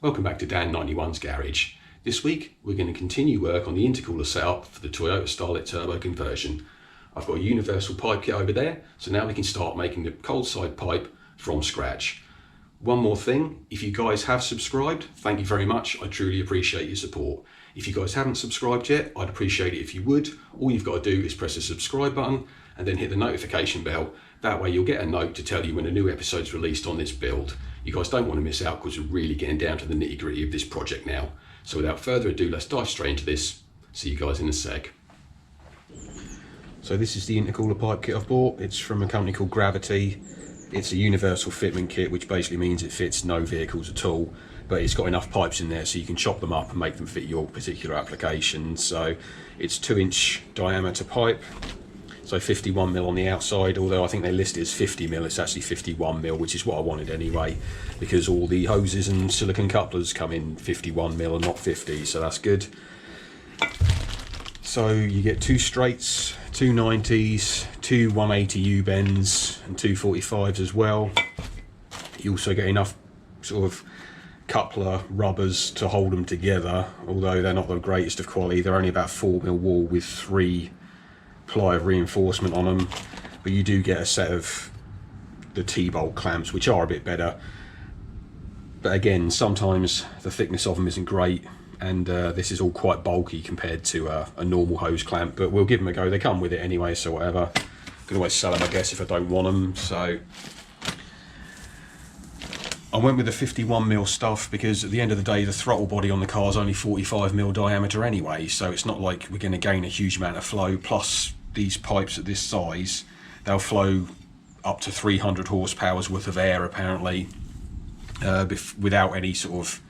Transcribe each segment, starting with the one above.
Welcome back to Dan91's Garage. This week we're going to continue work on the intercooler setup for the Toyota Starlet turbo conversion. I've got a universal pipe kit over there, so now we can start making the cold side pipe from scratch. One more thing, if you guys have subscribed, thank you very much. I truly appreciate your support. If you guys haven't subscribed yet, I'd appreciate it if you would. All you've got to do is press the subscribe button and then hit the notification bell. That way you'll get a note to tell you when a new episode's released on this build. You guys don't want to miss out because we're really getting down to the nitty gritty of this project now. So without further ado, let's dive straight into this. See you guys in a sec. So this is the intercooler pipe kit I've bought. It's from a company called Gravity. It's a universal fitment kit, which basically means it fits no vehicles at all, but it's got enough pipes in there so you can chop them up and make them fit your particular application. So it's 2-inch diameter pipe. So 51mm on the outside, although I think they list it as 50mm, it's actually 51mm, which is what I wanted anyway, because all the hoses and silicone couplers come in 51mm and not 50, so that's good. So you get 2 straights, 2 90s, 2 180 U-bends and 2 45s as well. You also get enough sort of coupler rubbers to hold them together, although they're not the greatest of quality. They're only about 4mm wall with 3 ply of reinforcement on them, but you do get a set of the T-bolt clamps, which are a bit better, but again sometimes the thickness of them isn't great, and this is all quite bulky compared to a normal hose clamp, but we'll give them a go. They come with it anyway, so whatever. Can always sell them, I guess, if I don't want them. So I went with the 51mm stuff because at the end of the day the throttle body on the car is only 45mm diameter anyway, so it's not like we're going to gain a huge amount of flow. Plus these pipes at this size, they'll flow up to 300 horsepower's worth of air apparently, without any sort of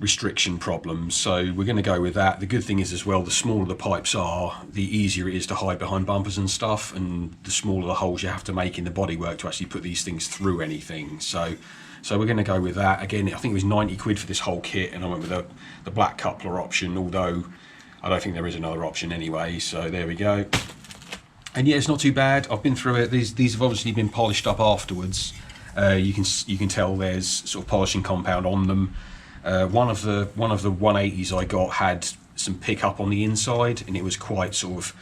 restriction problems, so we're going to go with that. The good thing is as well, the smaller the pipes are, the easier it is to hide behind bumpers and stuff, and the smaller the holes you have to make in the bodywork to actually put these things through anything. So we're going to go with that. Again, I think it was 90 quid for this whole kit, and I went with the black coupler option, although I don't think there is another option anyway, so there we go. And yeah, it's not too bad. I've been through it. These have obviously been polished up afterwards. You can tell there's sort of polishing compound on them. One of the 180s I got had some pickup on the inside, and it was quite sort of,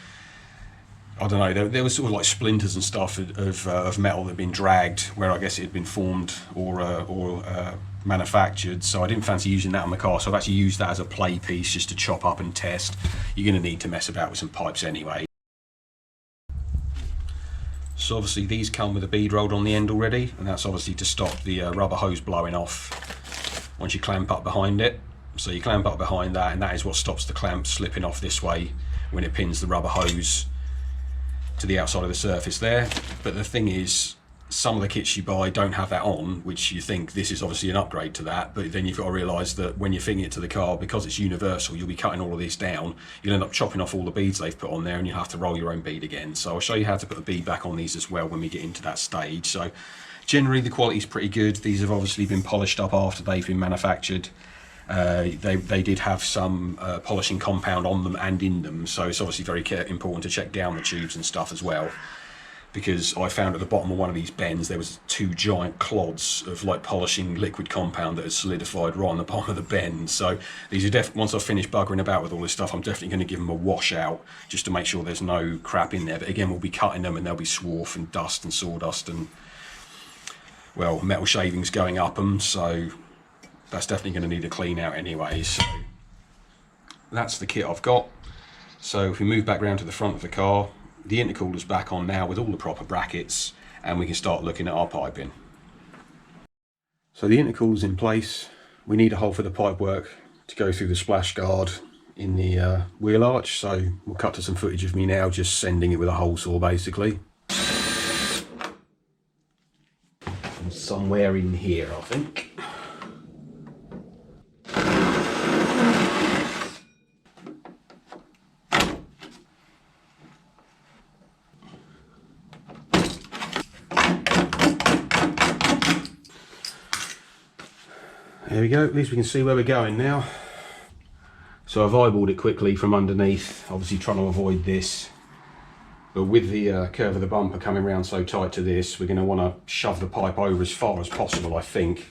I don't know, there was sort of like splinters and stuff of metal that had been dragged where I guess it had been formed or manufactured, so I didn't fancy using that on the car, so I've actually used that as a play piece just to chop up and test. You're going to need to mess about with some pipes anyway. So obviously these come with a bead rolled on the end already, and that's obviously to stop the rubber hose blowing off once you clamp up behind it. So you clamp up behind that, and that is what stops the clamp slipping off this way when it pins the rubber hose to the outside of the surface there. But the thing is, some of the kits you buy don't have that on, which you think this is obviously an upgrade to that, but then you've got to realise that when you're fitting it to the car, because it's universal, you'll be cutting all of this down, you'll end up chopping off all the beads they've put on there, and you'll have to roll your own bead again. So I'll show you how to put the bead back on these as well when we get into that stage. So generally the quality is pretty good. These have obviously been polished up after they've been manufactured. They did have some polishing compound on them and in them, so it's obviously very important to check down the tubes and stuff as well, because I found at the bottom of one of these bends there was 2 giant clods of like polishing liquid compound that had solidified right on the bottom of the bend. So these are once I've finished buggering about with all this stuff, I'm definitely going to give them a wash out just to make sure there's no crap in there. But again, we'll be cutting them and there'll be swarf and dust and sawdust and, well, metal shavings going up them, so that's definitely going to need a clean out anyway. So that's the kit I've got. So if we move back round to the front of the car, the intercooler's back on now with all the proper brackets, and we can start looking at our piping. So the intercooler's in place. We need a hole for the pipework to go through the splash guard in the wheel arch, so we'll cut to some footage of me now just sending it with a hole saw basically. And somewhere in here, I think. There we go, at least we can see where we're going now. So I've eyeballed it quickly from underneath, obviously trying to avoid this. But with the curve of the bumper coming around so tight to this, we're going to want to shove the pipe over as far as possible, I think.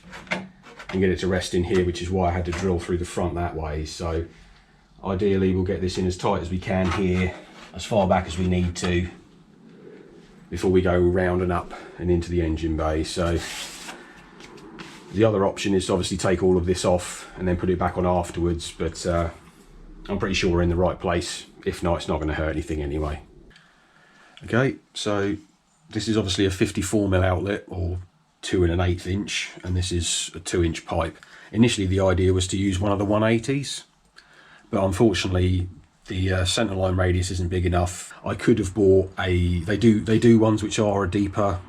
and get it to rest in here, which is why I had to drill through the front that way. So ideally we'll get this in as tight as we can here, as far back as we need to, before we go round and up and into the engine bay. So the other option is to obviously take all of this off and then put it back on afterwards, but I'm pretty sure we're in the right place. If not, it's not going to hurt anything anyway. Okay, so this is obviously a 54mm outlet, or 2 1/8 inch, and this is a 2-inch pipe. Initially the idea was to use one of the 180s, but unfortunately the centerline radius isn't big enough. I could have bought they do ones which are a deeper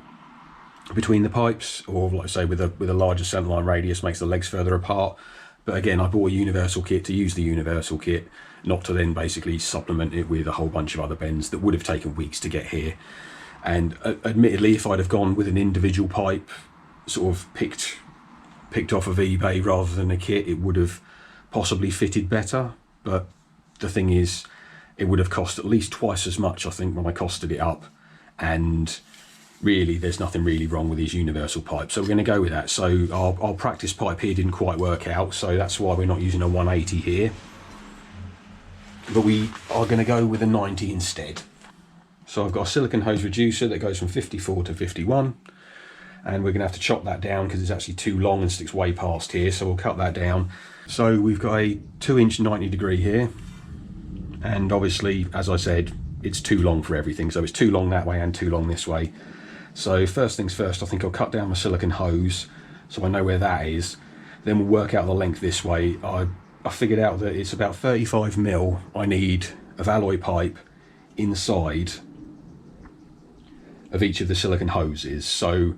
between the pipes, or like I say, with a larger centerline radius, makes the legs further apart. But again, I bought a universal kit to use the universal kit, not to then basically supplement it with a whole bunch of other bends that would have taken weeks to get here. And admittedly, if I'd have gone with an individual pipe, sort of picked off of eBay rather than a kit, it would have possibly fitted better. But the thing is, it would have cost at least twice as much, I think, when I costed it up. And really, there's nothing really wrong with these universal pipes, so we're going to go with that. So our practice pipe here didn't quite work out, so that's why we're not using a 180 here, but we are going to go with a 90 instead. So I've got a silicone hose reducer that goes from 54 to 51, and we're going to have to chop that down because it's actually too long and sticks way past here, so we'll cut that down. So we've got a 2-inch 90 degree here, and obviously, as I said, it's too long for everything, so it's too long that way and too long this way. So first things first, I think I'll cut down my silicone hose so I know where that is. Then we'll work out the length this way. I figured out that it's about 35mm I need of alloy pipe inside of each of the silicone hoses. So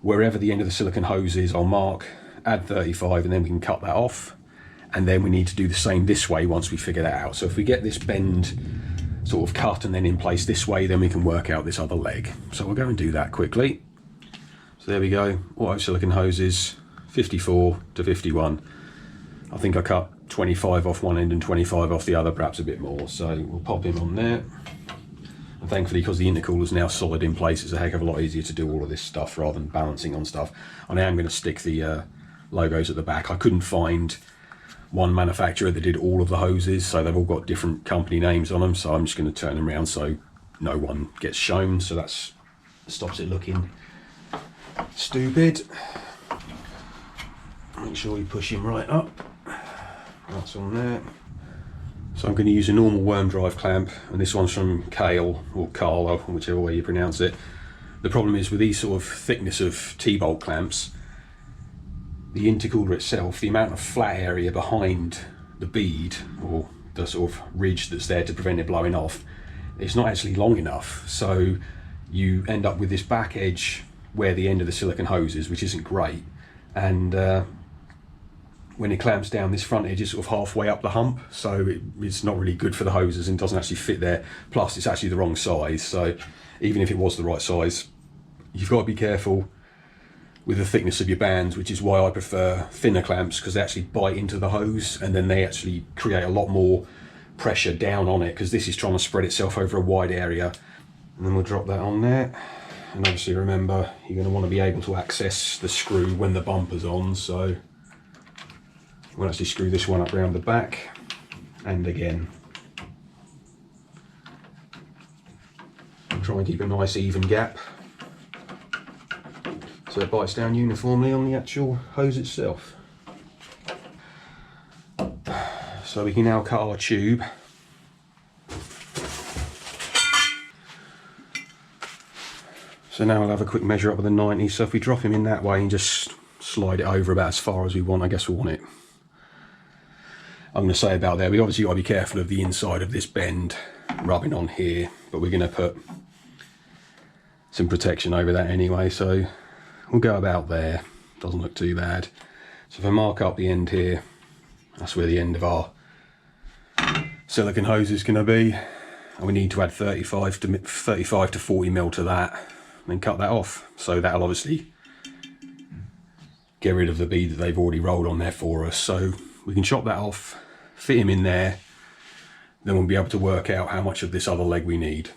wherever the end of the silicone hose is, I'll mark, add 35, and then we can cut that off. And then we need to do the same this way once we figure that out. So if we get this bend sort of cut and then in place this way, then we can work out this other leg. So we'll go and do that quickly. So there we go, auto silicone hoses, 54 to 51. I think I cut 25 off one end and 25 off the other, perhaps a bit more. So we'll pop him on there. And thankfully, because the intercooler is now solid in place, it's a heck of a lot easier to do all of this stuff rather than balancing on stuff. And I am going to stick the logos at the back. I couldn't find one manufacturer that did all of the hoses, so they've all got different company names on them, so I'm just going to turn them around so no one gets shown, so that stops it looking stupid. Make sure you push him right up. That's on there. So I'm going to use a normal worm drive clamp, and this one's from Kale, or Carlo, whichever way you pronounce it. The problem is with these sort of thickness of T-bolt clamps, the intercooler itself, the amount of flat area behind the bead, or the sort of ridge that's there to prevent it blowing off, it's not actually long enough. So you end up with this back edge where the end of the silicone hose is, which isn't great. And when it clamps down, this front edge is sort of halfway up the hump, so it's not really good for the hoses and doesn't actually fit there. Plus, it's actually the wrong size. So even if it was the right size, you've got to be careful with the thickness of your bands, which is why I prefer thinner clamps, because they actually bite into the hose and then they actually create a lot more pressure down on it, because this is trying to spread itself over a wide area. And then we'll drop that on there. And obviously remember, you're going to want to be able to access the screw when the bumper's on, so we'll actually screw this one up around the back and again. And try and keep a nice even gap, so it bites down uniformly on the actual hose itself. So we can now cut our tube. So now we'll have a quick measure up with the 90. So if we drop him in that way and just slide it over about as far as we want, I guess we'll want it. I'm going to say about there, we obviously got to be careful of the inside of this bend rubbing on here, but we're going to put some protection over that anyway, so we'll go about there. Doesn't look too bad. So if I mark up the end here, that's where the end of our silicone hose is going to be, and we need to add 35 to 40mm to that, and then cut that off. So that'll obviously get rid of the bead that they've already rolled on there for us. So we can chop that off, fit him in there, then we'll be able to work out how much of this other leg we need.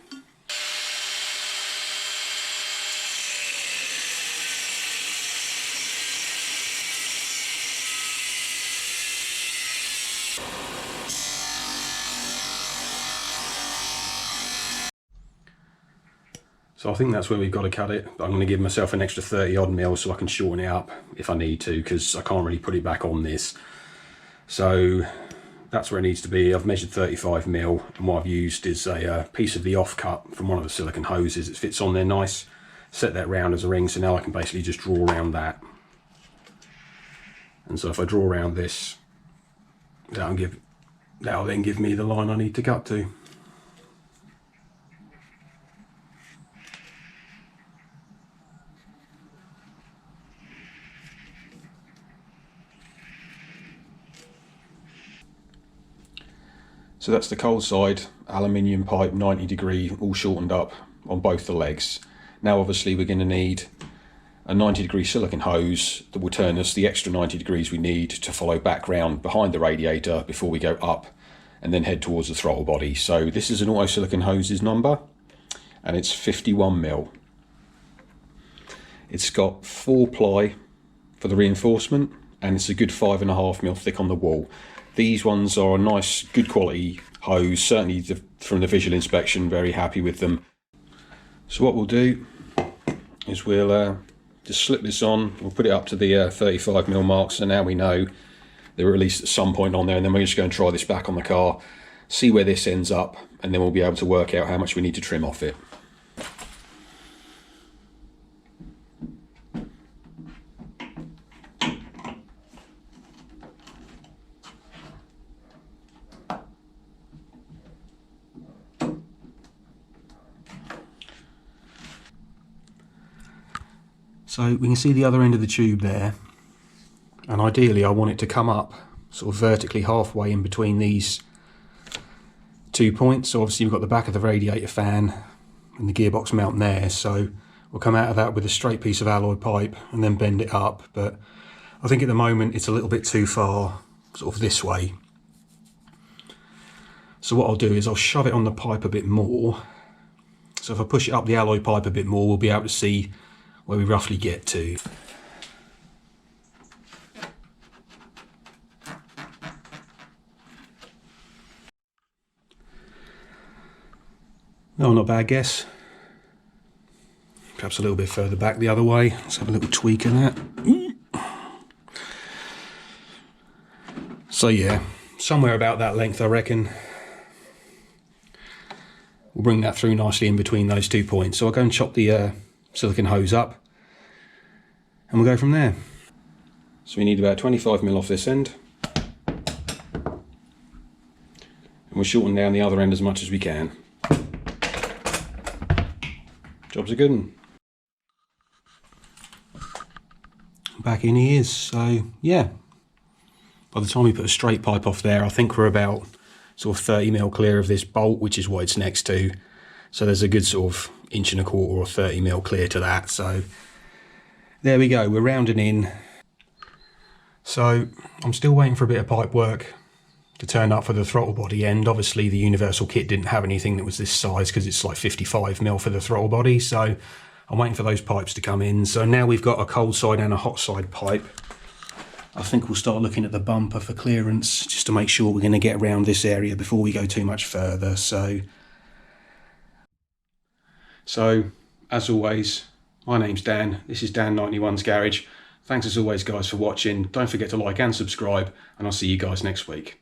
So I think that's where we've got to cut it. I'm going to give myself an extra 30 odd mil so I can shorten it up if I need to, because I can't really put it back on this. So that's where it needs to be. I've measured 35 mil, and what I've used is a piece of the offcut from one of the silicone hoses. It fits on there nice. Set that round as a ring, so now I can basically just draw around that. And so if I draw around this, that'll then give me the line I need to cut to. So that's the cold side, aluminium pipe, 90 degree, all shortened up on both the legs. Now obviously we're going to need a 90 degree silicone hose that will turn us the extra 90 degrees we need to follow back round behind the radiator before we go up and then head towards the throttle body. So this is an auto silicone hoses number, and it's 51 mil. It's got 4 ply for the reinforcement, and it's a good 5.5 mil thick on the wall. These ones are a nice, good quality hose, certainly from the visual inspection, very happy with them. So what we'll do is we'll just slip this on, we'll put it up to the 35 mil mark, so now we know they're at least at some point on there, and then we're just going to try this back on the car, see where this ends up, and then we'll be able to work out how much we need to trim off it. So we can see the other end of the tube there, and ideally I want it to come up sort of vertically halfway in between these 2 points. So obviously we've got the back of the radiator fan and the gearbox mount there, so we'll come out of that with a straight piece of alloy pipe and then bend it up. But I think at the moment it's a little bit too far sort of this way. So what I'll do is I'll shove it on the pipe a bit more. So if I push it up the alloy pipe a bit more, we'll be able to see where we roughly get to. No, not a bad guess. Perhaps a little bit further back the other way. Let's have a little tweak in that. So yeah, somewhere about that length I reckon. We'll bring that through nicely in between those 2 points. So I'll go and chop the silicone hose up, and we'll go from there. So we need about 25 mil off this end, and we'll shorten down the other end as much as we can. Job's a good one. Back in he is. So yeah, by the time we put a straight pipe off there, I think we're about sort of 30 mil clear of this bolt, which is what it's next to. So there's a good sort of 1.25 inches or 30 mil clear to that. So there we go, we're rounding in. So I'm still waiting for a bit of pipe work to turn up for the throttle body end. Obviously the universal kit didn't have anything that was this size because it's like 55 mil for the throttle body. So I'm waiting for those pipes to come in. So now we've got a cold side and a hot side pipe. I think we'll start looking at the bumper for clearance just to make sure we're going to get around this area before we go too much further. So as always, my name's Dan. This is Dan91's Garage. Thanks as always guys for watching. Don't forget to like and subscribe, and I'll see you guys next week.